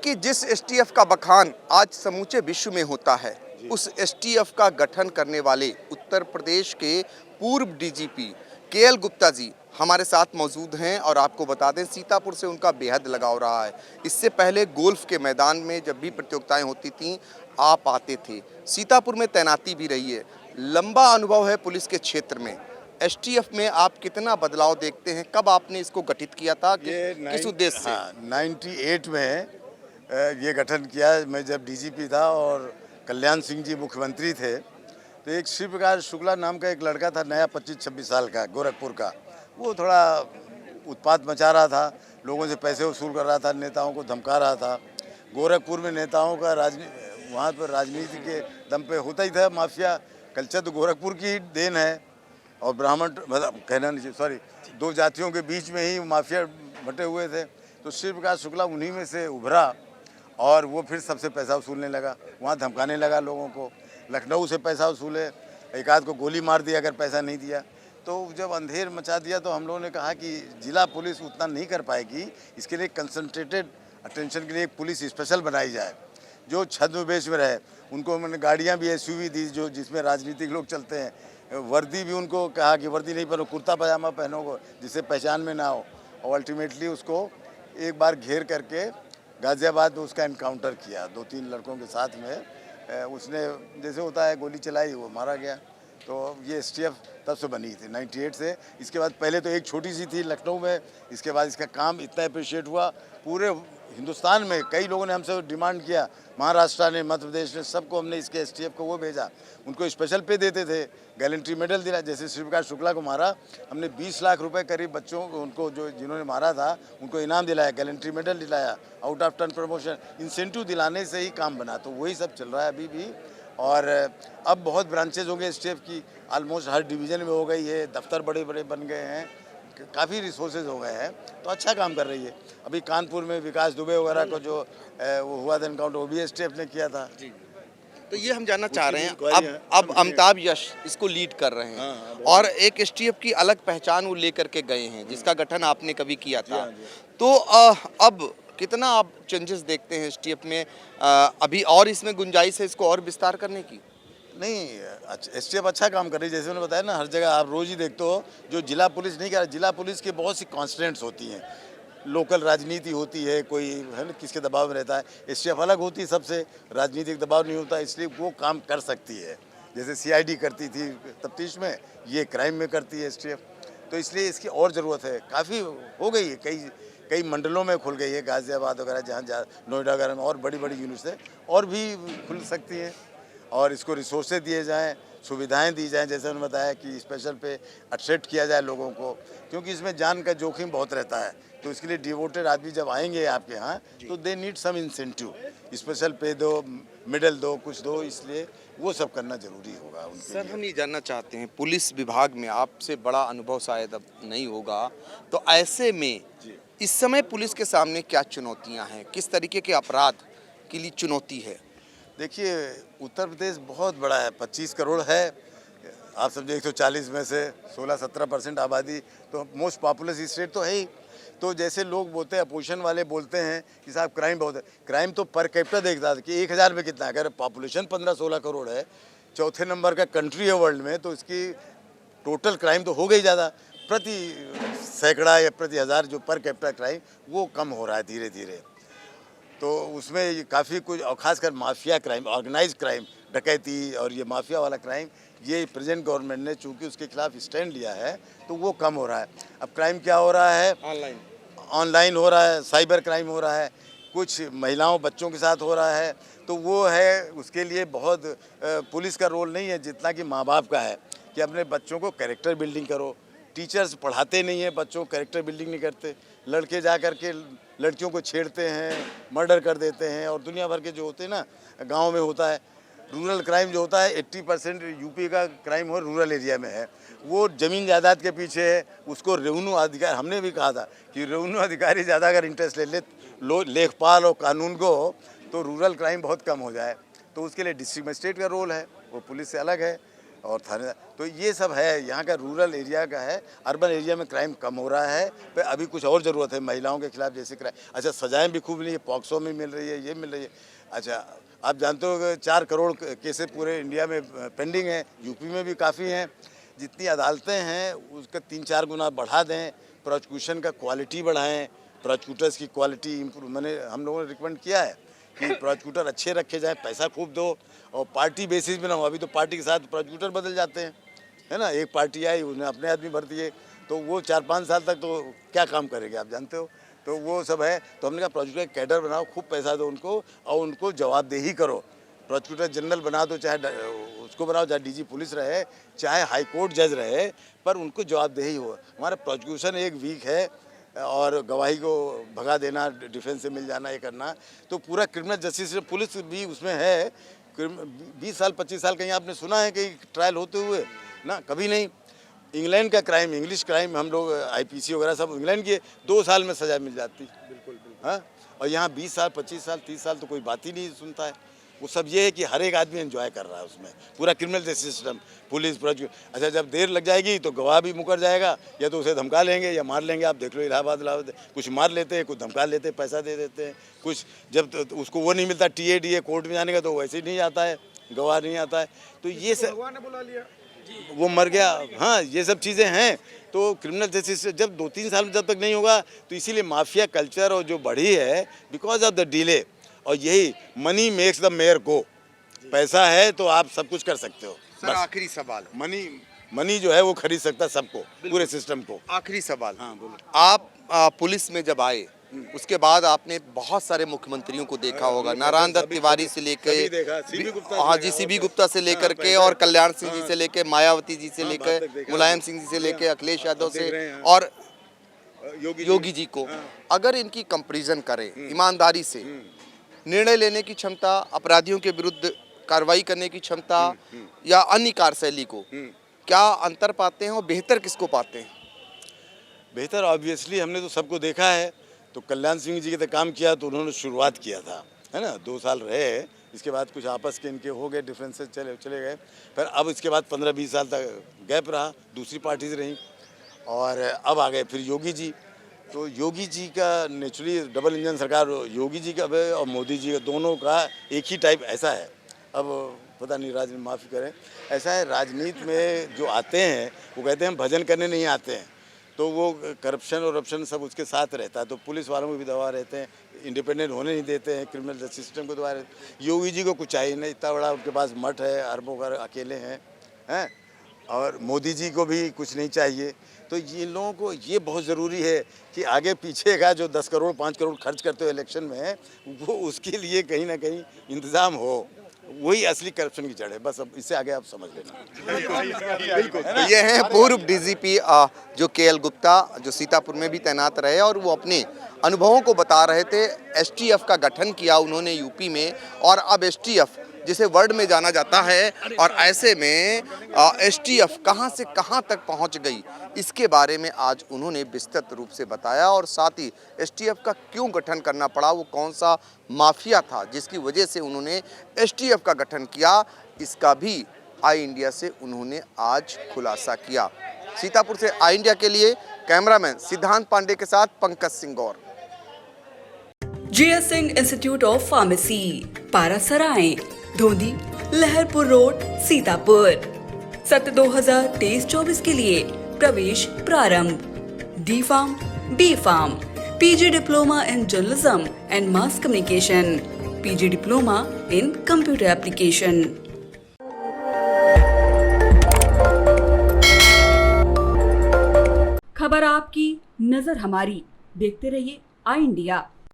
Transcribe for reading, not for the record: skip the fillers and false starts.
कि जिस एसटीएफ का बखान आज समूचे विश्व में होता है, उस एसटीएफ का गठन करने वाले उत्तर प्रदेश के पूर्व डीजीपी केएल गुप्ता जी हमारे साथ मौजूद हैं। और आपको बता दें, सीतापुर से उनका बेहद लगाव रहा है। इससे पहले गोल्फ के मैदान में जब भी प्रतियोगिताएं होती थीं, आप आते थे। सीतापुर में तैनाती भी रही है, लंबा अनुभव है पुलिस के क्षेत्र में। एसटीएफ में आप कितना बदलाव देखते हैं? कब आपने इसको गठित किया था, किस उद्देश्य से? हाँ, 98 में ये गठन किया। मैं जब डीजीपी था और कल्याण सिंह जी मुख्यमंत्री थे, तो एक शिव प्रकाश शुक्ला नाम का एक लड़का था, नया 25-26 साल का, गोरखपुर का। वो थोड़ा उत्पात मचा रहा था, लोगों से पैसे वसूल कर रहा था, नेताओं को धमका रहा था। गोरखपुर में नेताओं का वहाँ पर राजनीति के दम पे होता ही था माफिया। कल्चर तो गोरखपुर की देन है, और ब्राह्मण मतलब कहना नहीं, सॉरी, दो जातियों के बीच में ही माफिया बटे हुए थे। तो शिव प्रकाश शुक्ला उन्हीं में से उभरा और वो फिर सबसे पैसा वसूलने लगा, वहाँ धमकाने लगा लोगों को। लखनऊ से पैसा वसूले, एक आध को गोली मार दिया अगर पैसा नहीं दिया। तो जब अंधेर मचा दिया तो हम लोगों ने कहा कि जिला पुलिस उतना नहीं कर पाएगी, इसके लिए कंसंट्रेटेड अटेंशन के लिए एक पुलिस स्पेशल बनाई जाए जो छद्मवेश में रहे। उनको मैंने गाड़ियाँ भी एसयूवी दी जो जिसमें राजनीतिक लोग चलते हैं। वर्दी भी उनको कहा कि वर्दी नहीं पहनो, कुर्ता पजामा पहनो जिससे पहचान में ना हो। और अल्टीमेटली उसको एक बार घेर करके गाज़ियाबाद में उसका एनकाउंटर किया 2-3 लड़कों के साथ में। उसने जैसे होता है गोली चलाई, वो मारा गया। तो ये एसटीएफ तब से बनी थी 98 से। इसके बाद पहले तो एक छोटी सी थी लखनऊ में, इसके बाद इसका काम इतना अप्रिशिएट हुआ पूरे हिंदुस्तान में। कई लोगों ने हमसे डिमांड किया, महाराष्ट्र ने, मध्य प्रदेश ने, सबको हमने इसके एसटीएफ को वो भेजा। उनको स्पेशल पे देते थे, गैलेंट्री मेडल दिला। जैसे शिव प्रकाश शुक्ला को मारा, हमने 20 लाख रुपए करीब बच्चों को, उनको जो जिन्होंने मारा था उनको इनाम दिलाया, गैलेंट्री मेडल दिलाया, out of turn promotion, incentive दिलाने से ही काम बना। तो वही सब चल रहा है अभी भी। और अब बहुत ब्रांचेज हो गए एसटीएफ की, ऑलमोस्ट हर डिवीज़न में हो गई है, दफ्तर बड़े बड़े बन गए हैं, काफ़ी रिसोर्सेज हो गए हैं। तो अच्छा काम कर रही है। अभी कानपुर में विकास दुबे वगैरह को जो वो हुआ था एनकाउंटर, वो भी एसटीएफ ने किया था जी। तो ये हम जानना चाह रहे हैं, अब अमिताभ यश इसको लीड कर रहे हैं। हाँ, और एक एसटीएफ की अलग पहचान वो लेकर के गए हैं, जिसका गठन आपने कभी किया था। तो अब कितना आप चेंजेस देखते हैं एसटीएफ में? अभी और इसमें गुंजाइश है इसको और विस्तार करने की? नहीं, एसटीएफ अच्छा काम कर रही है। जैसे मैंने बताया ना, हर जगह आप रोज़ ही देखते हो जो जिला पुलिस नहीं कर रहा। जिला पुलिस की बहुत सी कॉन्स्टेंट्स होती हैं, लोकल राजनीति होती है, कोई है ना किसके दबाव में रहता है। एसटीएफ अलग होती है सबसे, राजनीतिक दबाव नहीं होता, इसलिए वो काम कर सकती है। जैसे सीआईडी करती थी तफ्तीश में, ये क्राइम में करती है एसटीएफ। तो इसलिए इसकी और ज़रूरत है। काफ़ी हो गई है, कई मंडलों में खुल गई है, गाज़ियाबाद वगैरह, जहाँ नोएडा वगैरह में, और बड़ी बड़ी यूनिवर्सिटी और भी खुल सकती हैं। और इसको रिसोर्सेज दिए जाएं, सुविधाएं दी जाएं। जैसे उन्होंने बताया कि स्पेशल पे अट्रैक्ट किया जाए लोगों को, क्योंकि इसमें जान का जोखिम बहुत रहता है। तो इसके लिए डिवोटेड आदमी जब आएंगे आपके यहाँ, तो they need some incentive, special pay दो, मेडल दो, कुछ दो, इसलिए वो सब करना जरूरी होगा उनके सर लिए। हम ये जानना चाहते हैं, पुलिस विभाग में आपसे बड़ा अनुभव शायद अब नहीं होगा, तो ऐसे में इस समय पुलिस के सामने क्या चुनौतियाँ हैं? किस तरीके के अपराध के लिए चुनौती है? देखिए, उत्तर प्रदेश बहुत बड़ा है, 25 करोड़ है। आप समझे 140 में से 16-17% आबादी, तो मोस्ट पॉपुलस स्टेट तो है ही। तो जैसे लोग बोलते हैं, अपोजिशन वाले बोलते हैं कि साहब क्राइम बहुत है। क्राइम तो पर कैपिटा देखता है कि 1000 में कितना है। अगर पॉपुलेशन 15-16 करोड़ है, चौथे नंबर का कंट्री है वर्ल्ड में, तो इसकी टोटल क्राइम तो हो गई ज़्यादा। प्रति सैकड़ा या प्रति हज़ार जो पर कैपिटा क्राइम, वो कम हो रहा है धीरे धीरे। तो उसमें काफ़ी कुछ, और खासकर माफिया क्राइम, ऑर्गेनाइज क्राइम, डकैती और ये माफिया वाला क्राइम, ये प्रेजेंट गवर्नमेंट ने चूंकि उसके खिलाफ स्टैंड लिया है, तो वो कम हो रहा है। अब क्राइम क्या हो रहा है? ऑनलाइन हो रहा है, साइबर क्राइम हो रहा है, कुछ महिलाओं बच्चों के साथ हो रहा है। तो वो है, उसके लिए बहुत पुलिस का रोल नहीं है जितना कि माँ बाप का है, कि अपने बच्चों को कैरेक्टर बिल्डिंग करो। टीचर्स पढ़ाते नहीं हैं, बच्चों को कैरेक्टर बिल्डिंग नहीं करते। लड़के जा कर के लड़कियों को छेड़ते हैं, मर्डर कर देते हैं। और दुनिया भर के जो होते हैं ना, गांव में होता है। रूरल क्राइम जो होता है, 80% यूपी का क्राइम हो रूरल एरिया में है। वो ज़मीन जायदाद के पीछे है। उसको रेवेन्यू अधिकारी, हमने भी कहा था कि रेवेन्यू अधिकारी ज़्यादा अगर इंटरेस्ट ले लेखपाल और कानून को, तो रूरल क्राइम बहुत कम हो जाए। तो उसके लिए डिस्ट्रिक्ट मजिस्ट्रेट का रोल है, वो पुलिस से अलग है। और थाने, तो ये सब है। यहाँ का रूरल एरिया का है, अर्बन एरिया में क्राइम कम हो रहा है। पर अभी कुछ और ज़रूरत है महिलाओं के खिलाफ, जैसे क्राइम। अच्छा, सजाएं भी खूब मिली है, पॉक्सो में मिल रही है, ये मिल रही है। अच्छा, आप जानते हो कि 4 करोड़ केसेस पूरे इंडिया में पेंडिंग है, यूपी में भी काफ़ी हैं। जितनी अदालतें हैं उसका 3-4 गुना बढ़ा दें, प्रोसिक्यूशन का क्वालिटी बढ़ाएं, प्रोसिक्यूटर्स की क्वालिटी इम्प्रूव। मैंने हम लोगों ने रिकमेंड किया है कि प्रोसिक्यूटर अच्छे रखे जाएं, पैसा खूब दो और पार्टी बेसिस में ना हो। अभी तो पार्टी के साथ प्रोसिक्यूटर बदल जाते हैं, है ना। एक पार्टी आई, उन्हें अपने आदमी भर दिए, तो वो 4-5 साल तक तो क्या काम करेंगे, आप जानते हो। तो वो सब है। तो हमने कहा प्रोसिक्यूटर कैडर बनाओ, खूब पैसा दो उनको और उनको जवाबदेही करो। प्रोसिक्यूटर जनरल बना दो, चाहे उसको बनाओ, चाहे डीजी पुलिस रहे, चाहे हाई कोर्ट जज रहे, पर उनको जवाबदेही हो। हमारा प्रोसिक्यूशन एक वीक है और गवाही को भगा देना, डिफेंस से मिल जाना, ये करना। तो पूरा क्रिमिनल जस्टिस, पुलिस भी उसमें है। 20 साल 25 साल कहीं आपने सुना है कि ट्रायल होते हुए? ना, कभी नहीं। इंग्लैंड का क्राइम, इंग्लिश क्राइम, हम लोग आईपीसी वगैरह सब इंग्लैंड के 2 साल में सजा मिल जाती। बिल्कुल। हाँ, और यहाँ 20 साल 25 साल 30 साल तो कोई बात ही नहीं सुनता है। वो सब ये है कि हर एक आदमी एंजॉय कर रहा है उसमें, पूरा criminal justice system, police, prosecution. अच्छा, जब देर लग जाएगी तो गवाह भी मुकर जाएगा, या तो उसे धमका लेंगे या मार लेंगे। आप देख लो इलाहाबाद कुछ मार लेते हैं, कुछ धमका लेते हैं, पैसा दे देते हैं। कुछ जब तो उसको वो नहीं मिलता TA कोर्ट में जाने का, तो वैसे ही नहीं आता है, गवाह नहीं आता है। तो ये सब भगवान ने बुला लिया, वो मर गया। हाँ, ये सब चीज़ें हैं। तो क्रिमिनल जस्टिस जब 2-3 साल में जब तक नहीं होगा, तो इसीलिए माफिया कल्चर और जो बढ़ी है बिकॉज ऑफ द डिले। और यही मनी मेक्स द मेयर गो। पैसा है तो आप सब कुछ कर सकते हो। सर, आखिरी सवाल, मनी जो है वो खरीद सकता है सबको, पूरे सिस्टम को। आखिरी सवाल। हाँ, बोलो। आप पुलिस में जब आए, उसके बाद आपने बहुत सारे मुख्यमंत्रियों को देखा होगा, नारायण दत्त तिवारी से लेकर, हाँ जी, CB गुप्ता से लेकर के, और कल्याण सिंह जी से लेकर, मायावती जी से लेकर, मुलायम सिंह जी से लेकर, अखिलेश यादव से और योगी जी को। अगर इनकी कंपैरिजन करें ईमानदारी से, निर्णय लेने की क्षमता, अपराधियों के विरुद्ध कार्रवाई करने की क्षमता या अन्य कार्यशैली को, क्या अंतर पाते हैं और बेहतर किसको पाते हैं? बेहतर ऑब्वियसली हमने तो सबको देखा है। तो कल्याण सिंह जी के तो काम किया, तो उन्होंने शुरुआत किया था, है ना। 2 साल रहे, इसके बाद कुछ आपस के इनके हो गए, डिफरेंसेस चले गए। फिर अब इसके बाद 15-20 साल तक गैप रहा, दूसरी पार्टीज रहीं, और अब आ गए फिर योगी जी। तो योगी जी का नेचुरली डबल इंजन सरकार, योगी जी का और मोदी जी का, दोनों का एक ही टाइप ऐसा है। अब पता नहीं, राजनीति माफ़ी करें, ऐसा है राजनीति में जो आते हैं वो कहते हैं हम भजन करने नहीं आते हैं, तो वो करप्शन और ऑप्शन सब उसके साथ रहता है। तो पुलिस वालों में भी दबा रहते हैं, इंडिपेंडेंट होने नहीं देते हैं, क्रिमिनल जस्टिस सिस्टम को दबा रहते हैं। योगी जी को कुछ चाहिए नहीं, इतना बड़ा उनके पास मठ है, अरबों का अकेले हैं। और मोदी जी को भी कुछ नहीं चाहिए। तो ये लोगों को ये बहुत ज़रूरी है कि आगे पीछे का जो 10 करोड़ 5 करोड़ खर्च करते हो इलेक्शन में, वो उसके लिए कहीं ना कहीं इंतज़ाम हो। वही असली करप्शन की जड़ है। बस अब इससे आगे आप समझ लेना। बिल्कुल। तो ये हैं पूर्व DGP जो KL गुप्ता, जो सीतापुर में भी तैनात रहे, और वो अपने अनुभवों को बता रहे थे। STF का गठन किया उन्होंने यूपी में, और अब STF जिसे वर्ल्ड में जाना जाता है, और ऐसे में STF कहां से कहां तक पहुंच गई, इसके बारे में आज उन्होंने विस्तृत रूप से बताया। और साथ ही STF का क्यों गठन करना पड़ा, वो कौन सा माफिया था जिसकी वजह से उन्होंने STF का गठन किया, इसका भी आई इंडिया से उन्होंने आज खुलासा किया। सीतापुर से आई इंडिया के लिए कैमरामैन सिद्धांत पांडे के साथ पंकज सिंह गौर। GS Singh institute of pharmacy, Parasrai, Dhondhi, Laharpur road, Sitapur. सत्र 2023-24 के लिए प्रवेश प्रारंभ। D.Pharm, B.Pharm, PG diploma in journalism and mass communication, PG diploma in computer application. खबर आपकी, नजर हमारी। देखते रहिए आई इंडिया।